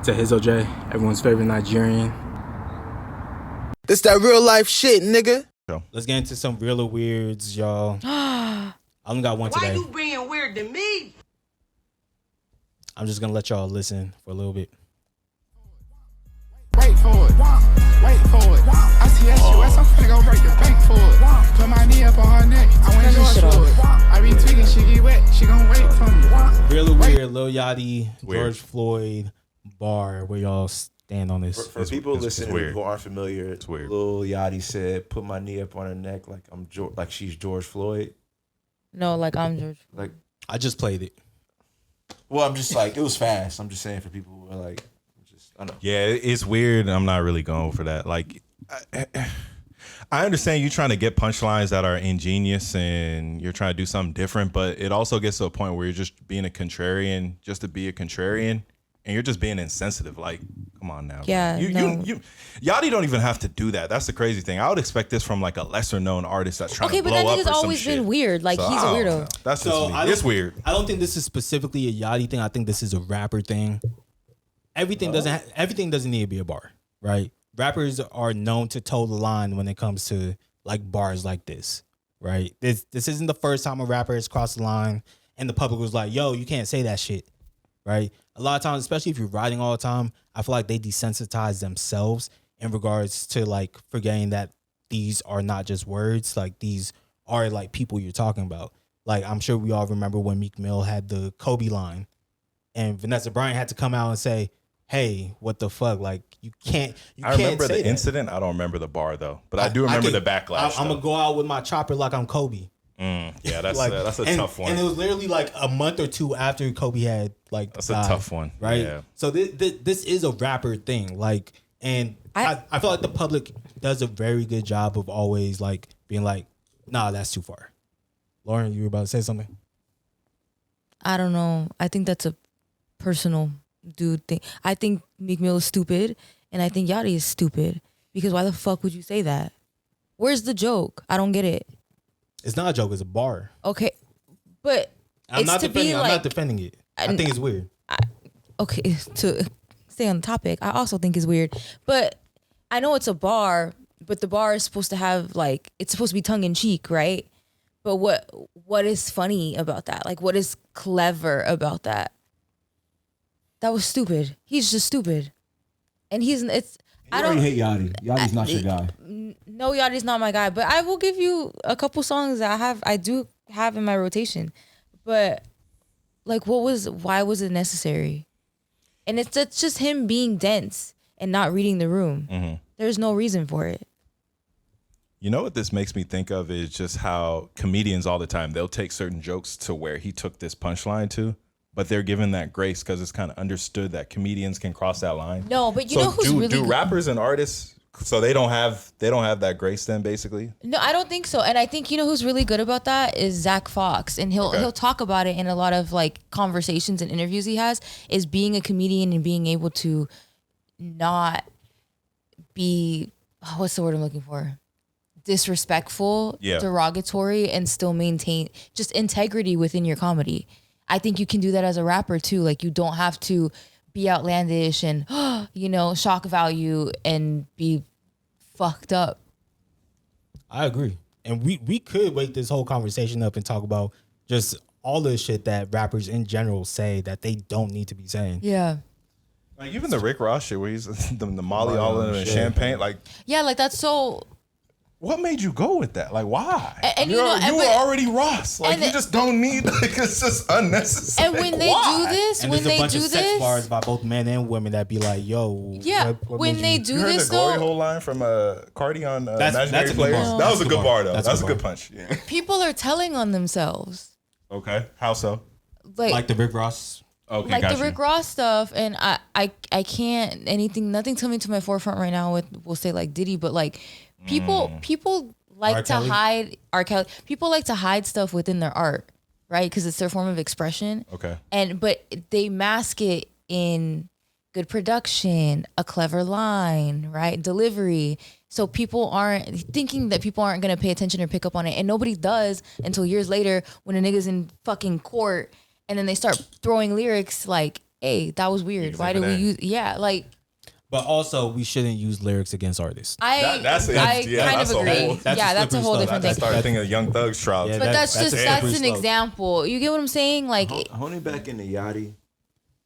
It's Ehizoje, everyone's favorite Nigerian. This that real life shit, nigga. Let's get into some real weirds, y'all. I only got one today. Why you being weird to me? I'm just gonna let y'all listen for a little bit. Wait for it. Wait for it. I see that shit west. I'm finna go break the bank for it. Put my knee up on her neck. I went George for it. I be tweaking, she get wet. She gon' wait for me. Real weird, Lil Yachty, George Floyd bar. Where y'all stand on this? For people listening who aren't familiar, it's weird. Lil Yachty said, "Put my knee up on her neck like like she's George Floyd." No, like I'm George. Like I just played it. Well, I'm just like it was fast. I'm just saying for people who are like, I know. Yeah, it's weird. I'm not really going for that. Like, I understand you trying to get punchlines that are ingenious and you're trying to do something different, but it also gets to a point where you're just being a contrarian just to be a contrarian, and you're just being insensitive. Like, come on now. Yeah, you Yachty don't even have to do that. That's the crazy thing. I would expect this from like a lesser known artist that's trying to blow up. Okay, but that nigga's or some always shit. been weird. Like, So, he's a I don't weirdo. know. That's just me. It's weird. I don't think this is specifically a Yachty thing. I think this is a rapper thing. Everything doesn't need to be a bar, right? Rappers are known to toe the line when it comes to like bars like this, right? This isn't the first time a rapper has crossed the line and the public was like, "Yo, you can't say that shit," right? A lot of times, especially if you're riding all the time, I feel like they desensitize themselves in regards to like forgetting that these are not just words, like these are like people you're talking about. Like I'm sure we all remember when Meek Mill had the Kobe line, and Vanessa Bryant had to come out and say, "Hey, what the fuck? Like you can't." I remember the incident. I don't remember the bar though, but I do remember the backlash. I'm gonna go out with my chopper like I'm Kobe. Yeah, that's Like, that's a tough one. And it was literally like a month or two after Kobe had like That's died, a tough one, right? Yeah. So this is a rapper thing, like, and I feel like the public does a very good job of always like being like, "Nah, that's too far." Lauren, you were about to say something? I don't know. I think that's a personal dude thing. I think Meek Mill is stupid, and I think Yachty is stupid. Because why the fuck would you say that? Where's the joke? I don't get it. It's not a joke. It's a bar. Okay, but I'm not defending it. I think it's weird. Okay, to stay on the topic, I also think it's weird. But I know it's a bar, but the bar is supposed to have like, it's supposed to be tongue in cheek, right? But what is funny about that? Like, what is clever about that? That was stupid. He's just stupid, and I don't hate Yachty. Yachty's not your guy. No, Yachty's not my guy. But I will give you a couple songs that I do have in my rotation. But like, why was it necessary? And it's just him being dense and not reading the room. Mm-hmm. There's no reason for it. You know what this makes me think of is just how comedians all the time, they'll take certain jokes to where he took this punchline to, but they're given that grace because it's kind of understood that comedians can cross that line. No, but you know who's really do rappers and artists, so they don't have that grace then basically? No, I don't think so. And I think, you know who's really good about that is Zach Fox. And he'll talk about it in a lot of like conversations and interviews he has, is being a comedian and being able to not be, what's the word I'm looking for? Disrespectful, derogatory, and still maintain just integrity within your comedy. I think you can do that as a rapper too. Like, you don't have to be outlandish and, shock value and be fucked up. I agree. And we could wake this whole conversation up and talk about just all the shit that rappers in general say that they don't need to be saying. Yeah. Like even the Rick Ross shit where he's the Molly all in the champagne. Like, yeah, like that's so. What made you go with that? Like, why? And you were already Ross. Like, you just don't need. Like, it's just unnecessary. And when they do this, and when there's they a bunch do of this, sex bars by both men and women that be like, "Yo, yeah." When they do you heard this, the glory hole line from Cardi on Imaginary that's Players. That was a good bar though. That's a good punch. Yeah. People are telling on themselves. Okay, how so? Like the Rick Ross. Okay, like the Rick Ross stuff, and I can't nothing coming to my forefront right now we'll say like Diddy, but like people like to hide R. Kelly. People like to hide stuff within their art, right? Because it's their form of expression. Okay. But they mask it in good production, a clever line, right? Delivery. So people aren't thinking that people aren't gonna pay attention or pick up on it, and nobody does until years later when a nigga's in fucking court, and then they start throwing lyrics like hey, that was weird. Why did we Exhibit A. use? Yeah, like But also, we shouldn't use lyrics against artists. I kind of agree. That's a whole different thing. I started thinking of Young Thug's trial. Yeah, But that's slippery an slope. example. You get what I'm saying? Like, Honing back into Yachty,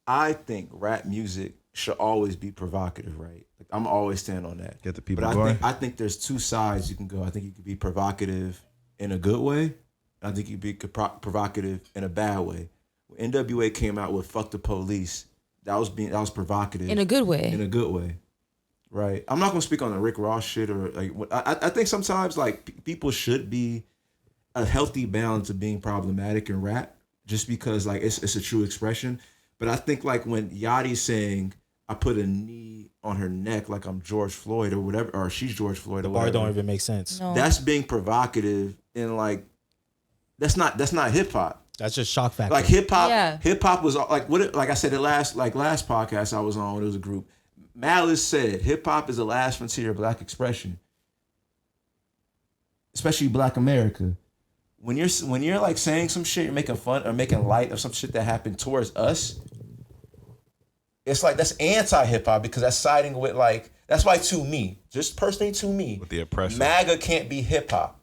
I think rap music should always be provocative, right? Like, I'm always stand on that. Get the people but going. I think there's two sides you can go. I think you could be provocative in a good way. I think you could be provocative in a bad way. When NWA came out with "Fuck the Police," that was provocative in a good way. In a good way, right? I'm not gonna speak on the Rick Ross shit or like. I think sometimes like people should be a healthy balance of being problematic in rap, just because like it's a true expression. But I think like when Yachty's saying, "I put a knee on her neck like I'm George Floyd" or whatever, or she's George Floyd, The or bar whatever, don't even make sense. No. that's being provocative and like that's not hip hop. That's just shock factor. Like hip hop, Yeah. hip hop was like like I said last podcast I was on. It was a group. Malice said hip hop is the last frontier of black expression, especially Black America. When you're like saying some shit, you're making fun or making light of some shit that happened towards us. It's like that's anti hip hop because that's siding with like that's why to me, just personally to me, With the oppression. MAGA can't be hip hop.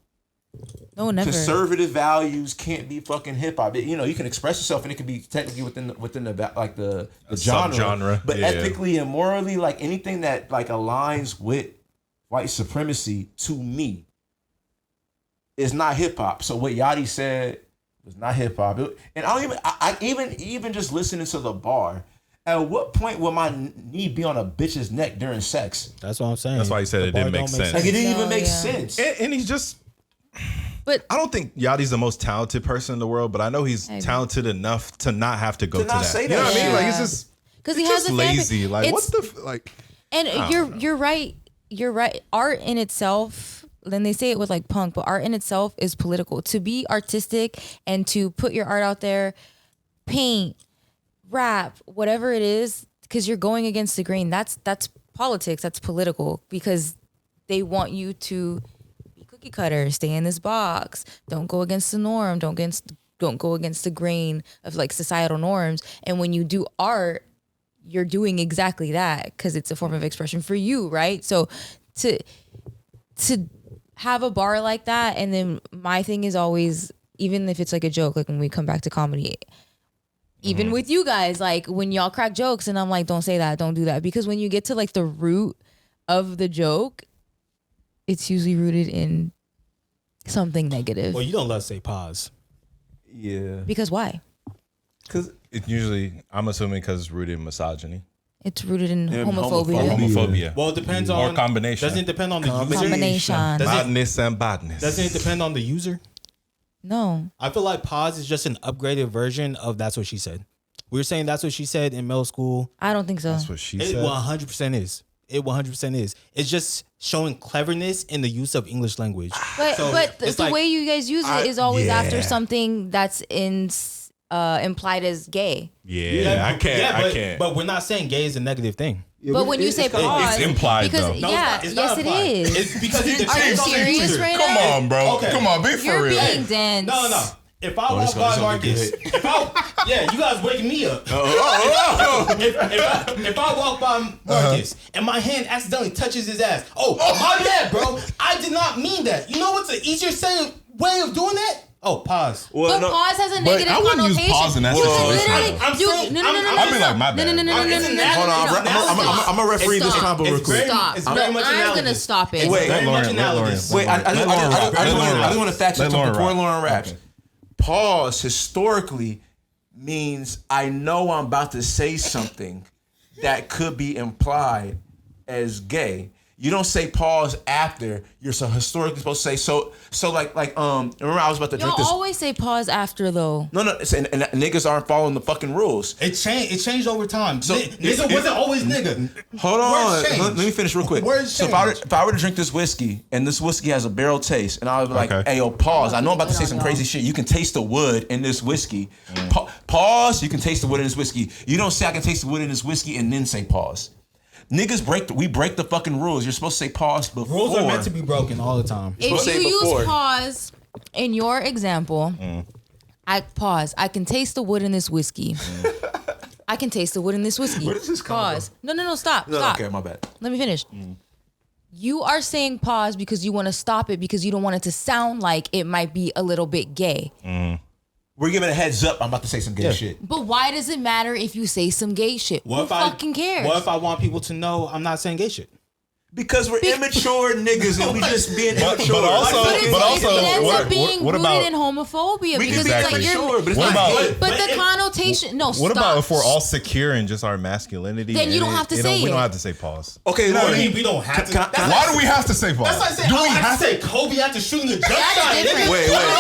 No, never. Conservative values can't be fucking hip hop. You know, you can express yourself and it can be technically within the like the genre, subgenre, but yeah. ethically and morally, like anything that like aligns with white supremacy, to me, is not hip hop. So what Yachty said was not hip hop. And I even just listening to the bar. At what point will my knee be on a bitch's neck during sex? That's what I'm saying. That's why he said The it bar didn't make don't sense. Like it didn't even No, make yeah. sense. And he's just. But I don't think Yachty's the most talented person in the world, but I know he's talented enough to not have to go To to not that. say You know that what I mean? Like shit. it's just because he it's has just a fan base. lazy. Like It's- what's the like? And you're right. You're right. Art in itself, then they say it with like punk, but art in itself is political. To be artistic and to put your art out there, paint, rap, whatever it is, because you're going against the grain. That's politics. That's political because they want you to be cookie cutter, stay in this box, don't go against the norm, don't go against the grain of like societal norms. And when you do art, you're doing exactly that because it's a form of expression for you, right? So to have a bar like that, and then my thing is always, even if it's like a joke, like when we come back to comedy, even with you guys, like when y'all crack jokes and I'm like, don't say that, don't do that. Because when you get to like the root of the joke, it's usually rooted in something negative. Well, you don't let us say pause. Yeah. Because why? Because It usually, I'm assuming, because it's rooted in misogyny It's rooted in Yeah, or homophobia. homophobia. Well, it depends Or on combination. Doesn't it depend on the user? Combination. Does it, Badness and badness. doesn't it depend on the user? No. I feel like pause is just an upgraded version of That's What She Said. We were saying That's What She Said in middle school. I don't think so. That's what she It said. 100% is. It 100% is. It's just showing cleverness in the use of English language. But So it's the like- way you guys use it is always after yeah. something that's implied as gay. Yeah, I can't. but, I can't. But we're not saying gay is a negative thing. But when you say pause, it's implied, because though. No, yeah, it's not yes it implied. is. It's because it Are you depends on the serious user. right Come now? on, bro. Okay. Come on, be for You're real. being dense. No. If I walk this by gonna be Marcus, good. you guys waking me up. Oh, If I walk by Marcus and my hand accidentally touches his ass, my bad, bro. I did not mean that. You know what's an easier way of doing that? Oh, pause. But pause has a negative I wouldn't use connotation. pause in that You can situation. literally, I'm you, saying- no, I'd be like, my bad. Hold on, I'm gonna referee this Stop. combo real It's quick. very- Stop. It's very much I'm gonna analogous. stop it. It's Wait, very let much Loren- let Loren- analogous. Wait, I Let Loren rap. just want to fact check Let something Loren before rap. Loren raps. Pause historically means I know I'm about to say something that could be implied as gay. You don't say pause after. You're so historically supposed to say so like remember I was about to drink Y'all this. always say pause after though. No, and niggas aren't following the fucking rules. It changed over time. So- nigga wasn't always nigga. Hold on. Words change. Let me finish real quick. Words So if I were to drink this whiskey and this whiskey has a barrel taste, and I would be like, Okay. hey, yo, pause. I know I'm about to say some crazy shit. You can taste the wood in this whiskey. Pause. You can taste the wood in this whiskey. You don't say I can taste the wood in this whiskey and then say pause. Niggas break the fucking rules. You're supposed to say pause before. Rules are meant to be broken all the time. If say you before. use pause in your example, I pause. I can taste the wood in this whiskey. I can taste the wood in this whiskey. Where does this come Pause. from? No, stop. No, Stop. okay, my bad. Let me finish. You are saying pause because you want to stop it because you don't want it to sound like it might be a little bit gay. We're giving a heads up. I'm about to say some gay shit. But why does it matter if you say some gay shit? Who fucking cares? What if I want people to know I'm not saying gay shit? Because we're immature niggas and we just being immature. But also, it ends up being what rooted about? in homophobia We can because be it's like immature, but it's What not about- gay. but the connotation. No, What stop. about if we're all secure in just our masculinity? Then you and don't have to you say We it. don't have to say pause. Okay, You know what I Lauren, mean? We don't have to. Can I- Why do we have to say pause? That's like saying Do I we don't have have to say Kobe after shooting a jump That's shot. different. Wait, Lauren,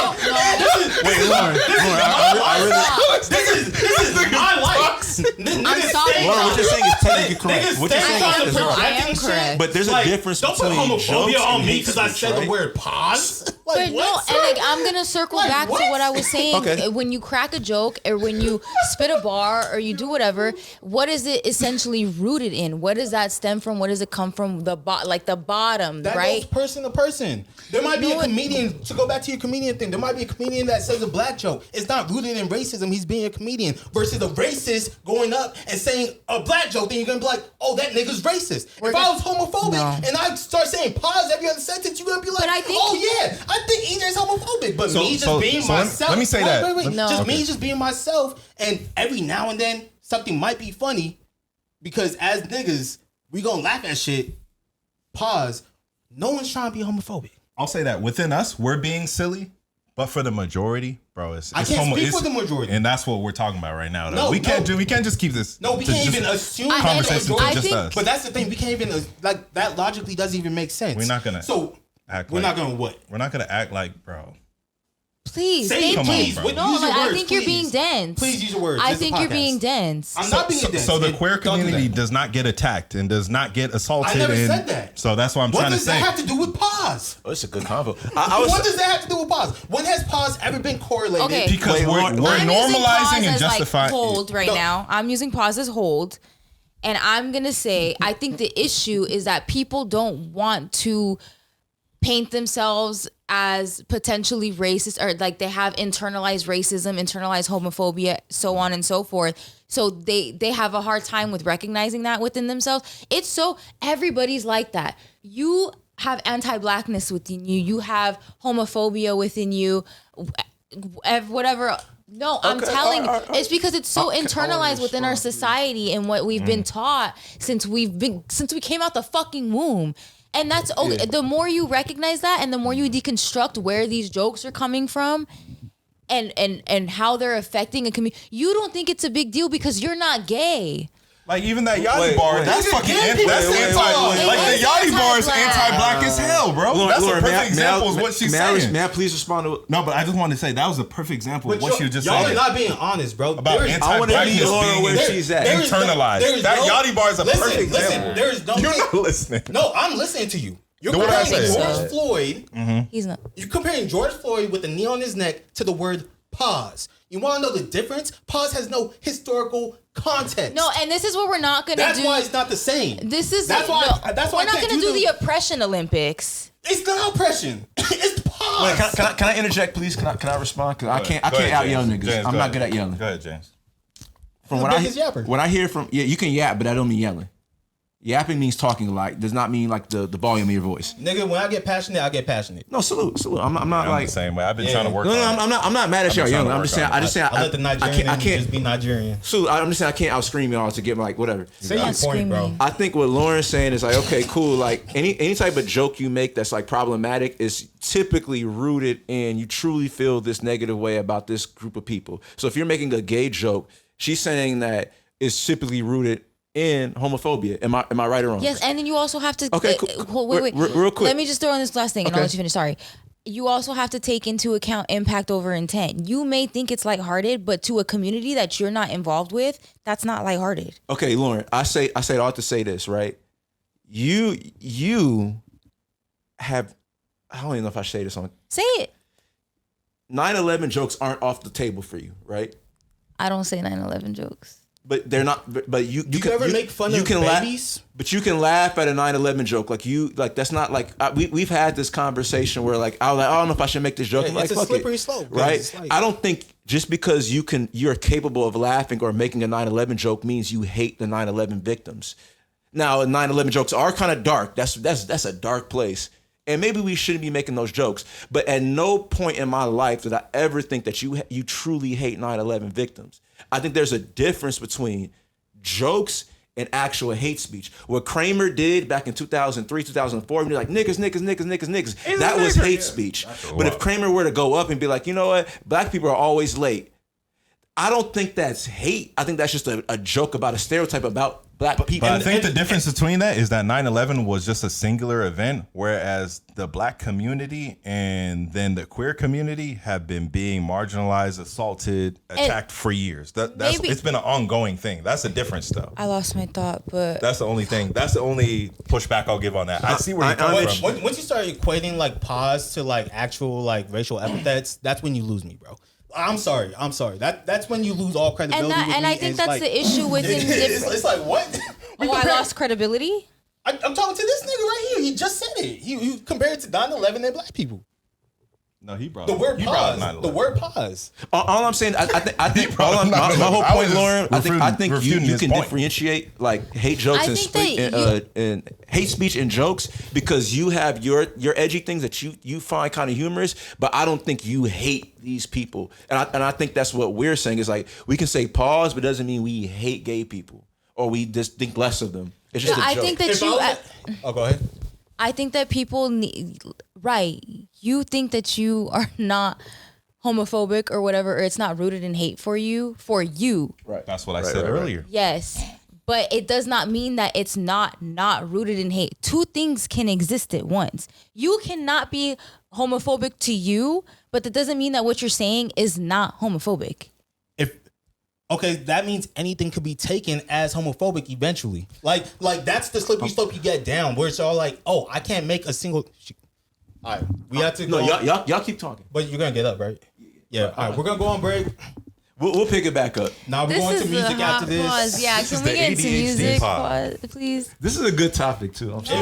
I really. This is my life. I'm sorry. Lauren, what you're saying is technically correct. What you're saying is No, right. I am correct. But there's a difference don't between put homophobia jokes on and me hate because I speech, said the right? word pause. But no, and like I'm gonna circle Like, back to what? what I was saying. Okay. When you crack a joke or when you spit a bar or you do whatever, what is it essentially rooted in? What does that stem from? What does it come from? The bottom, That right? goes person to person. There might be a comedian, to go back to your comedian thing, there might be a comedian that says a black joke. It's not rooted in racism. He's being a comedian versus a racist going up and saying a black joke. Then you're going to be like, oh, that nigga's racist. If I was homophobic and I start saying pause every other sentence, you're going to be like, But I think- oh, yeah, I think EJ's homophobic. But me just being myself. let me say that. Wait. No. Just Okay. me just being myself. And every now and then, something might be funny because as niggas, we going to laugh at shit. Pause. No one's trying to be homophobic. I'll say that within us, we're being silly, but for the majority, bro, it's I can't speak for the majority. and that's what we're talking about right now. Though. No, we can't no. We can't just keep this. No, we to can't just even assume conversation that to I just think- us. But that's the thing. We can't even like that. Logically, doesn't even make sense. We're not gonna So act we're like- not gonna what? We're not gonna act like, bro. Please, Say thank it, Come on, please. bro. What- No, use your like, I words, think you're being please. dense. Please use your words. I This is a think you're podcast. being dense. I'm not being dense. So the And queer don't do community that. does not get attacked and does not get assaulted. I never and said that. So that's what I'm What trying to does say. that have to do with pause? Oh, it's a good convo. What does that have to do with pause? When has pause ever been correlated? Okay. Because Wait, we're Lauren, I'm using pause normalizing and as, justifying. like, hold right No. now. I'm using pause as hold. And I'm going to say, I think the issue is that people don't want to paint themselves as potentially racist or like they have internalized racism, internalized homophobia, so on and so forth. So they have a hard time with recognizing that within themselves. It's so everybody's like that. You have anti-blackness within you. You have homophobia within you. Whatever. No, I'm telling you, it's because it's so internalized within our society and what we've been taught since we came out the fucking womb. And that's okay. Yeah. The more you recognize that and the more you deconstruct where these jokes are coming from and how they're affecting a community, you don't think it's a big deal because you're not gay. Like even that Yachty Wait, bar, wait. that's fucking Wait, anti. That's wait, wait, anti. wait, Like wait. the Yachty bar is Anti-black. anti-black as hell, bro. Lauren, That's a Lauren, perfect example of what she's saying. May I please respond to? No, but I just wanted to say that was a perfect example of But what she was just y'all saying. are not being honest, bro. About There is- I wanna anti-blackness meet Lauren being where there- she's at. there is no- internalized. there is That no- Yachty bar is a perfect example. Listen, there is no. You're not listening. No, I'm listening to you. You're Do what I comparing say. George Floyd. He's not. You're comparing George Floyd with the knee on his neck to the word pause. You want to know the difference? Pause has no historical context. No, and this is what we're not going to do. That's why it's not the same. This is that's why. no, That's why we're I not can't going to do the the oppression Olympics. It's not oppression. It's pause. Wait, can I interject, please? Can I respond? Because I can't out yell niggas. I'm not good at yelling. Go ahead, James. From You're what the biggest yapper. what I hear from you can yap, but that don't mean yelling. Yapping means talking a lot. Does not mean like the volume of your voice. Nigga, when I get passionate, I get passionate. No, salute. I'm not I'm like. the same way. I've been Yeah. trying to work. No, on it. I'm not mad at y'all been trying yelling. to I'm work just saying. on it. I just saying. I let the Nigerian I can't. just be Nigerian. So I'm just saying I can't out scream y'all to get like whatever. Say Not your point, bro. screaming. I think what Lauren's saying is like, okay, cool. Like any type of joke you make that's like problematic is typically rooted in you truly feel this negative way about this group of people. So if you're making a gay joke, she's saying that it's typically rooted in homophobia. Am I right or wrong? Yes, and then you also have to. Okay, cool. Wait. Real quick. Let me just throw in this last thing, and I'll let you finish. Sorry. You also have to take into account impact over intent. You may think it's lighthearted, but to a community that you're not involved with, that's not lighthearted. Okay, Lauren. I say I ought to say this, right? You have. I don't even know if I should say this on. Say it. 9/11 jokes aren't off the table for you, right? I don't say 9/11 jokes. But they're not. But you Do can you ever make fun of babies? But you can laugh at a 9/11 joke, like that's not like we've had this conversation where like I was like, I don't know if I should make this joke. I'm It's like, a fuck slippery it. slope, right? it's like- I don't think just because you're capable of laughing or making a 9/11 joke means you hate the 9/11 victims. Now, 9/11 jokes are kind of dark. That's a dark place. And maybe we shouldn't be making those jokes. But at no point in my life did I ever think that you truly hate 9/11 victims. I think there's a difference between jokes and actual hate speech. What Kramer did back in 2003, 2004, and you're like, niggas. That was hate speech. But if Kramer were to go up and be like, you know what? Black people are always late. I don't think that's hate. I think that's just a joke about a stereotype about black people. But I think the difference between that is that 9/11 was just a singular event, whereas the black community and then the queer community have been being marginalized, assaulted, attacked for years. It's been an ongoing thing. That's the difference, though. I lost my thought, but That's the only thing. That's the only pushback I'll give on that. I see where you're coming from. Once you start equating like pause to like actual like racial epithets, that's when you lose me, bro. I'm sorry. That's when you lose all credibility. and I think that's like, the issue within different. It's like what? I lost credibility. I'm talking to this nigga right here. He just said it. He compared it to 9/11 and black people. No, he brought The word pause. 9/11. The word pause. All I'm saying, I think my whole point, Lauren. I think you can differentiate like hate jokes and hate speech and jokes because you have your edgy things that you find kind of humorous, but I don't think you hate these people. And I think that's what we're saying is like we can say pause, but it doesn't mean we hate gay people or we just think less of them. It's just a joke. I think that go ahead. I think that people need, right. You think that you are not homophobic or whatever, or it's not rooted in hate for you. Right. That's what I said earlier. Yes. But it does not mean that it's not rooted in hate. Two things can exist at once. You cannot be homophobic to you, but that doesn't mean that what you're saying is not homophobic. Okay, that means anything could be taken as homophobic eventually. Like that's the slippery slope you get down, where it's all like, oh, I can't make a single. All right, we have to. No, y'all keep talking. But you're gonna get up, right? Yeah. All right, we're gonna go on break. We'll pick it back up. Now we're going to music after this. Pause. Yeah, This can is we the get into ADHD music, pod. please? This is a good topic too. I'm sorry.